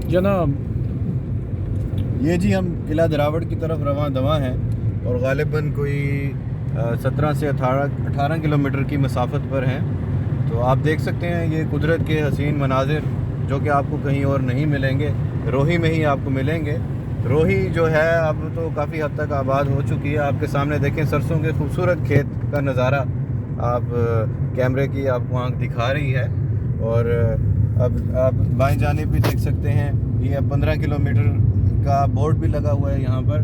जनाब। ये जी हम किला दरावड़ की तरफ रवां दवा हैं और ग़ालिबन कोई 17 से 18 किलोमीटर की मसाफत पर हैं। तो आप देख सकते हैं ये कुदरत के हसीन मनाजिर जो कि आपको कहीं और नहीं मिलेंगे, रोही में ही आपको मिलेंगे। रोही जो है अब तो काफ़ी हद तक आबाद हो चुकी है। आपके सामने देखें सरसों के खूबसूरत खेत का नज़ारा आप कैमरे की आपको आंख दिखा रही है। और अब आप बाएं जानिब भी देख सकते हैं, ये 15 किलोमीटर का बोर्ड भी लगा हुआ है यहाँ पर।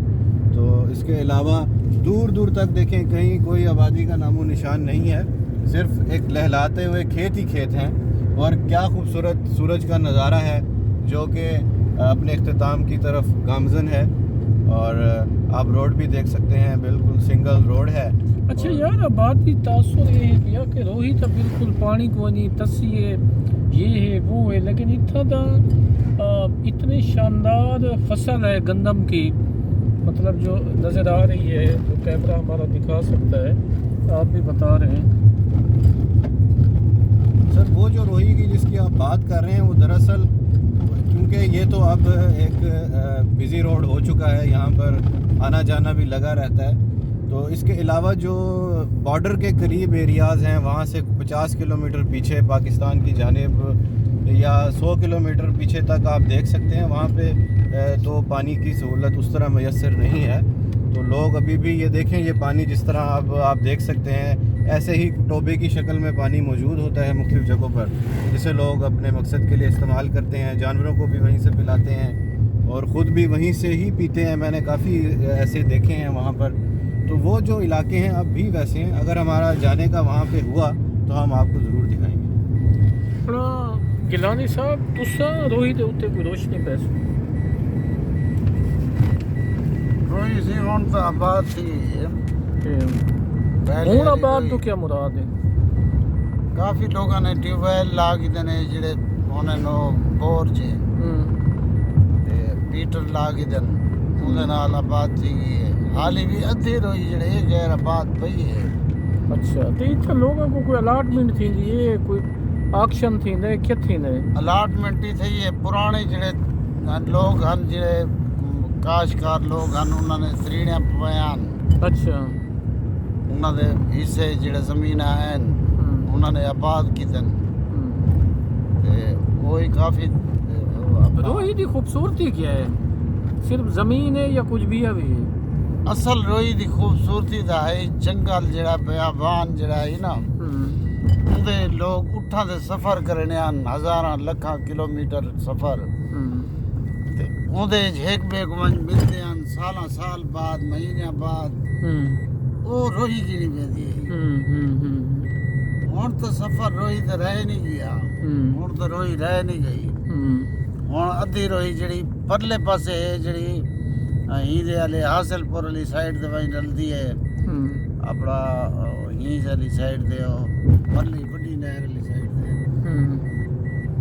तो इसके अलावा दूर दूर तक देखें कहीं कोई आबादी का नामो निशान नहीं है, सिर्फ एक लहलाते हुए खेत ही खेत हैं। और क्या खूबसूरत सूरज का नज़ारा है जो कि अपने इख्तिताम की तरफ गामज़न है। और आप रोड भी देख सकते हैं, बिल्कुल सिंगल रोड है। अच्छा यार, बात की तासुर ये है भैया कि रोही तो बिल्कुल पानी को नहीं तसी है, ये है वो है, लेकिन इतना तो इतनी शानदार फसल है गंदम की, मतलब जो नज़र आ रही है, जो कैमरा हमारा दिखा सकता है, आप भी बता रहे हैं। सर वो जो रोही की जिसकी आप बात कर रहे हैं वो दरअसल क्योंकि ये तो अब एक बिज़ी रोड हो चुका है, यहाँ पर आना जाना भी लगा रहता है। तो इसके अलावा जो बॉर्डर के करीब एरियाज़ हैं वहाँ से 50 किलोमीटर पीछे पाकिस्तान की जानिब या 100 किलोमीटर पीछे तक आप देख सकते हैं, वहाँ पे तो पानी की सहूलत उस तरह मैसर नहीं है। तो लोग अभी भी ये देखें, ये पानी जिस तरह अब आप देख सकते हैं ऐसे ही टोबे की शक्ल में पानी मौजूद होता है मुख्तलिफ़ जगहों पर, जिसे लोग अपने मकसद के लिए इस्तेमाल करते हैं, जानवरों को भी वहीं से पिलाते हैं और ख़ुद भी वहीं से ही पीते हैं। मैंने काफ़ी ऐसे देखे हैं वहाँ पर। तो वो जो इलाके हैं अब भी वैसे हैं। अगर हमारा जाने का वहाँ पे हुआ तो हम आपको ज़रूर दिखाएंगे। गिलानी साहब तुसा रोही दे उत्ते कोई रोशनी पैस रोही सी हुण तो आबाद थी हूँ आबाद तो क्या मुराद है? काफ़ी लोगों ने ट्यूबवैल ला के देने जिहड़े उन्हें नो बोर जे मीटर ला के देन उहदे नाल आबाद थी गई है। हाली भी अद्धी रोही जिहड़े गैर आबाद पई है। अच्छा, तो इत्थे लोगों को कोई अलाटमेंट थी ये कोई ऑक्शन थी ने क्या थी ने अलाटमेंट ही थी है। पुराने जिहड़े लोग हन जिहड़े काशकार लोग हन उन्होंने त्रीड़ियां पवायान। अच्छा, उन्होंने हिस्से जिहड़े ज़मीनां हैं उन्होंने आबाद कीते वो ही काफ़ी। रोही की खूबसूरती क्या है? सिर्फ ज़मीन है या कुछ भी है भी है? असल रोही की खूबसूरती तो है जंगल जिहड़ा बयाबान जिहड़ा है ना, उहदे लोग उठा दे सफ़र करने आन, हज़ारां लखां किलोमीटर सफ़र ते उहदे एक बे को मिलते हैं सालां साल बाद महीने बाद। वो रोही गिनी वेंदी है। हुण तो सफ़र रोही तो रह नहीं गया, हुण तो रोही रह नहीं गई। हुण अद्धी रोही जिहड़ी परले पासे है जिहड़ी हींदे वाले हासिलपुर वाली साइड ते वही रलदी है अपना हींद वाली साइड ते परली बड़ी नहर वाली साइड ते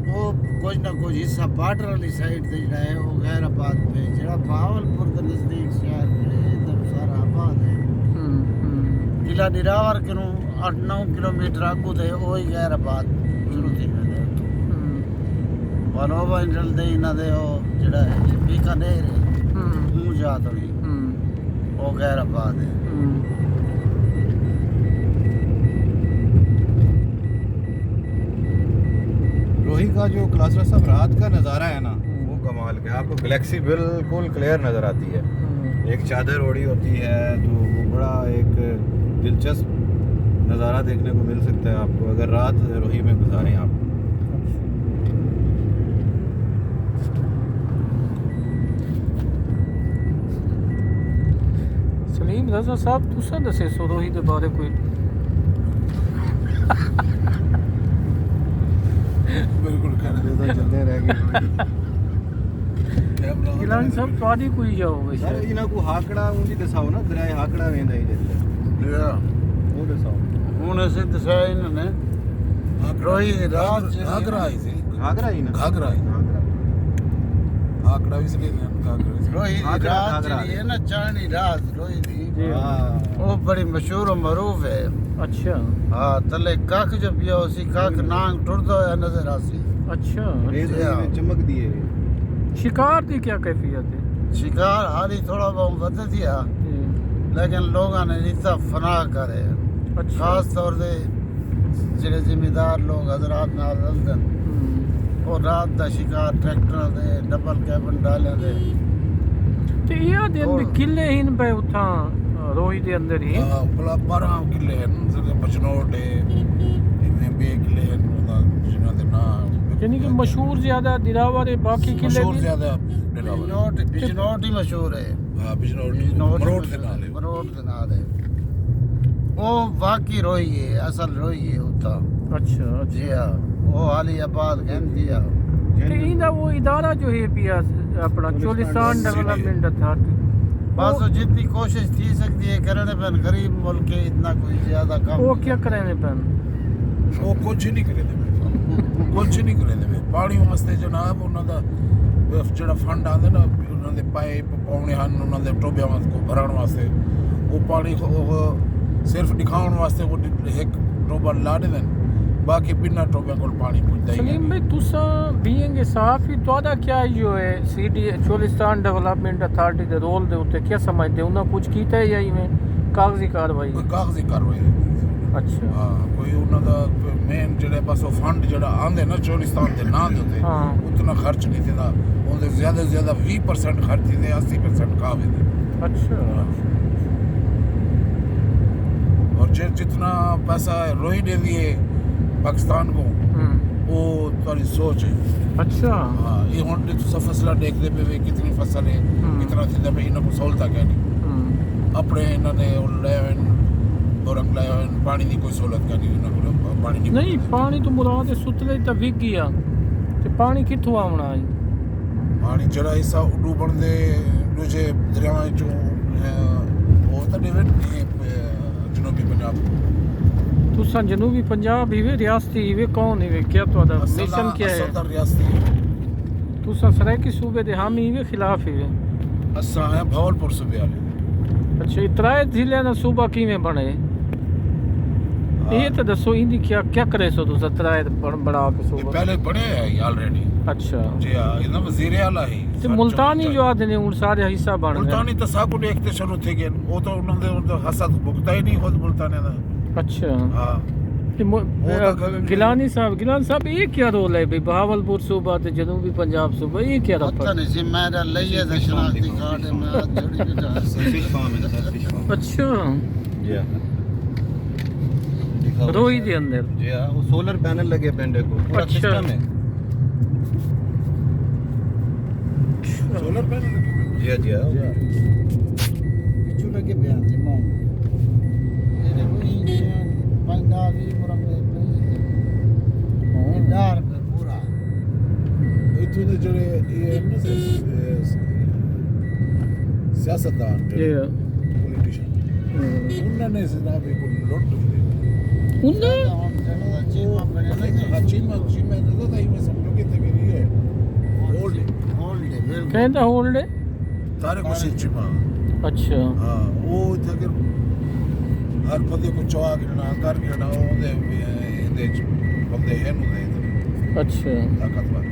वो कुछ ना कुछ हिस्सा बार्डर वाली साइड ते जिहड़ा है वो गैर आबाद पे जिहड़ा भावलपुर के नज़दीक शहर है तो सारा आबाद है। किला दिरावर के 8-9 किलोमीटर आगू थे वो ही गैर आबाद शुरू थी वेंदे वनोवा जल्दे इन्हां दे ओ जिहड़ा है बीकानेर है मुँह जा थोड़ी वो गैर आबाद है। रोही का जो क्लासरा साहब रात का नज़ारा है ना वो कमाल का, आपको गैलेक्सी बिल्कुल क्लियर नज़र आती है। एक चादर ओढ़ी होती है तो वो बड़ा एक दिलचस्प नज़ारा देखने को मिल सकता है आपको अगर रात रोही में गुजारें आप। सलीम रजा साहब तुसा दसे सो रोही के बारे कोई बिल्कुल चलते रह गए। गिलानी साहब तुहाडी कोई जाओ सर इन्हां को हाकड़ा उंदी दसाओ ना, दरिया हाकड़ा वेंदा ही जिसले वो दसाओ। हुण असीं दसाया इन्होंने रोही दी रात घाघरा आई थी, घाघरा ही ना, घाघरा आकड़ा भी सके रोही दी रात जिहड़ी है ना चांदनी रात रोही दी वो बड़ी मशहूर और मरूफ है। अच्छा, हाँ तले कख जो पिया उसी कख नांग टुरदा होया नजर आसी। अच्छा, चमक दिए शिकार की क्या कैफियत है? शिकार हाली थोड़ा बहुत वध दिया लेकिन लोगों ने इतना फना करे अच्छा खास तौर से ਜਿਹੜੇ ਜ਼ਿਮੀਦਾਰ ਲੋਕ ਹਜ਼ਰਤ ਨਾਲ ਰਹਿੰਦੇ ਉਹ ਰਾਤ ਦਾ ਸ਼ਿਕਾਰ ਟਰੈਕਟਰਾਂ ਦੇ ਡਬਲ ਕੈਬਨ ਡਾਲਿਆਂ ਦੇ ਤੇ ਇਹ ਦੇ ਅੰਦਰ ਕਿੱਲੇ ਹੀ ਨੇ ਪਏ ਉਥਾਂ ਰੋਹੀ ਦੇ ਅੰਦਰ ਹੀ ਭਲਾ 12 ਕਿੱਲੇ ਹਨ ਜਿਹੜੇ ਬਚਨੋਰ ਦੇ ਇਹਨੇ ਬੇ ਕਿੱਲੇ ਹਨ ਉਹਦਾ ਜਿਹਨਾਂ ਦੇ ਨਾਂ ਯਾਨੀ ਕਿ ਮਸ਼ਹੂਰ ਜ਼ਿਆਦਾ ਦਿਰਾਵਰ ਹੈ ਬਾਕੀ ਕਿੱਲੇ ਮਸ਼ਹੂਰ ਵੀ ਜ਼ਿਆਦਾ ਡਰਾਵਰ ਬਿਜਨੋਟ ਹੀ ਮਸ਼ਹੂਰ ਹੈ ਹਾਂ ਬਿਜਨੋਰ ਮਰੋੜ ਦੇ ਨਾਲ ਹੈ ਮਰੋੜ ਦੇ ਨਾਲ ਹੈ ਉਹ ਵਾਕੀ ਰੋਈ ਹੈ ਅਸਲ ਰੋਈ ਹੈ ਉੱਥਾ ਅੱਛਾ ਜੀ ਹਾਂ ਉਹ ਹਾਲੀ ਆਬਾਦ ਕਹਿੰਦੀ ਆ ਤੇ ਇਹਦਾ ਉਹ ਇਦਾਰਾ ਜੋ ਹੈ ਪਿਆ ਆਪਣਾ ਚੋਲਿਸਤਾਨ ਡਿਵੈਲਪਮੈਂਟ ਅਥਾਰਟੀ बस वो जितनी कोशिश थी सकती है करने पर गरीब मुल्क के इतना कोई ज्यादा काम ਉਹ ਕੀ ਕਰੇ ਪੈਣ ਉਹ ਕੁਝ ਨਹੀਂ ਕਰੇ ਦੇਵੇ ਕੁਝ ਨਹੀਂ ਕਰੇ ਦੇਵੇ ਪਾਣੀ ਵਾਸਤੇ ਜਨਾਬ ਉਹਨਾਂ ਦਾ ਜਿਹੜਾ ਫੰਡ ਆਉਂਦਾ ਨਾ ਉਹਨਾਂ ਦੇ ਪਾਈਪ ਪਾਉਣੇ ਹਨ ਉਹਨਾਂ ਦੇ ਟੋਬਿਆਂ ਵਾਸਤੇ ਭਰਨ ਵਾਸਤੇ ਉਹ ਪਾਣੀ ਉਹ ਸਿਰਫ ਦਿਖਾਉਣ ਵਾਸਤੇ ਉਹ ਇੱਕ ਟੋਬਾ ਲਾ ਦਿੰਦੇ ਨੇ ਬਾਕੀ ਬਿਨਾਂ ਟੋਬਿਆਂ ਕੋਲ ਪਾਣੀ ਪੁੱਜਦਾ ਹੀ सलीम भाई तुसा बीइंग साफी ਤੁਹਾਡਾ क्या जो है सीडी चोलिस्तान डेवलपमेंट अथॉरिटी ਦੇ ਰੋਲ ਦੇ ਉੱਤੇ ਕੀ ਸਮਝਦੇ ਉਹਨਾਂ ਕੁਝ ਕੀਤਾ ਹੈ ਜਾਂ ਇਵੇਂ ਕਾਗਜ਼ੀ ਕਾਰਵਾਈ ਕੋਈ ਕਾਗਜ਼ੀ ਕਾਰਵਾਈ ਅੱਛਾ ਹਾਂ ਕੋਈ ਉਹਨਾਂ ਦਾ ਮੇਨ ਜਿਹੜੇ ਬਸ ਉਹ ਫੰਡ ਜਿਹੜਾ ਆਉਂਦੇ ਨਾ ਚੋਲਿਸਤਾਨ ਦੇ ਨਾਂ ਦੇ ਉੱਤੇ ਹਾਂ। ਉਤਨਾ ਖਰਚ ਨਹੀਂ ਦਿੰਦਾ ਉਹਦੇ ਜ਼ਿਆਦਾ ਤੋਂ ਜ਼ਿਆਦਾ 20% ਖਰਚ ਦਿੰਦੇ 80% ਕਾਵੇ ਦੇ अच्छा और जितना पैसा रोई दे दिए पाकिस्तान को वो थोड़ी सोच है अच्छा हाँ ये हम तो फसला देखते पे कितनी फसल है कितना थी पे इन्होंने सहूलत क्या नहीं अपने इन्होंने और पानी की कोई सहूलत क्या नहीं पानी नहीं पानी तो मुराद सुतले ਤਾਂ ਵਿਕ ਗਿਆ ਤੇ ਪਾਣੀ ਕਿੱਥੋਂ ਆਉਣਾ ਹੈ पानी जरा हिस्सा डूबण दे दूजे दरियावां चों वो तो डिवेट जनूबी पंजाब तुसा जनूबी पंजाब ही वे रियासती ही वे कौन ही वे क्या ਤੁਹਾਡਾ ਮਿਸ਼ਨ क्या है असर रियासती तुसा सराय के सूबे दे हामी ही वे खिलाफ ही वे असा है भावलपुर सूबे वाले अच्छा इतराए ਜ਼ਿਲ੍ਹਿਆਂ ਦਾ ਸੂਬਾ ਕਿਵੇਂ ਬਣੇ ਇਹ ਤਾਂ ਦੱਸੋ ਇਹਦੀ ਕੀ ਕਰੇ ਸੋ ਤੁਸੀਂ ਇਤਰਾਏ ਬਣਾ ਕੇ ये ਸੂਬਾ पहले बने हैं ऑलरेडी अच्छा जी हाँ इतना वजीर आला ही ਤੇ ਮੁਲਤਾਨੀ ਜੋ ਆਦੇ ਨੇ ਹੁਣ ਸਾਰੇ ਹਿੱਸਾ ਬਣ ਗਏ मुल्तानी तो साकू देखते शुरू थे गए वो तो उन्होंने हसद भुगता ही नहीं खुद मुल्तानी का अच्छा हाँ ਤੇ ਗਿਲਾਨੀ ਸਾਹਿਬ ਇਹ ਕੀ ਰੋਲ ਹੈ ਬਈ ਬਹਾਵਲਪੁਰ ਸੂਬਾ ਤੇ ਜਨੂਬੀ ਪੰਜਾਬ ਸੂਬਾ ਇਹ ਕੀ पता ਰਫਤ नहीं जी मेरा लइया दा शनाख्ती कार्ड है मैं जोड़ी भी जा फिश फार्म है सर फिश फार्म अच्छा जी हाँ रोही ਦੇ ਅੰਦਰ जी हाँ वो सोलर पैनल लगे पेंडे को पूरा अच्छा। सिस्टम है सोलर पैनल जी हाँ जी हाँ पिछू लगे बयान से मौम मेरे वही पंगा भी मुरब्बे पे डार पे पूरा इतने ने जड़े ये ना सियासतदान ये पॉलिटिशियन उन्होंने जनाब को लुट दी ਉਹਨਾਂ हम चलो चीमा बने ना चीमा ने तो ही में सब लोग के तक ये होल्ड होल्ड बिल्कुल ਕਹਿੰਦਾ ਹੋਲਡ तारे को सिर चीमा अच्छा हाँ वो थे हर बंदे को चौआ गिरना कर गिरना वो दे बंदे हैं उदे अच्छा ताकतवर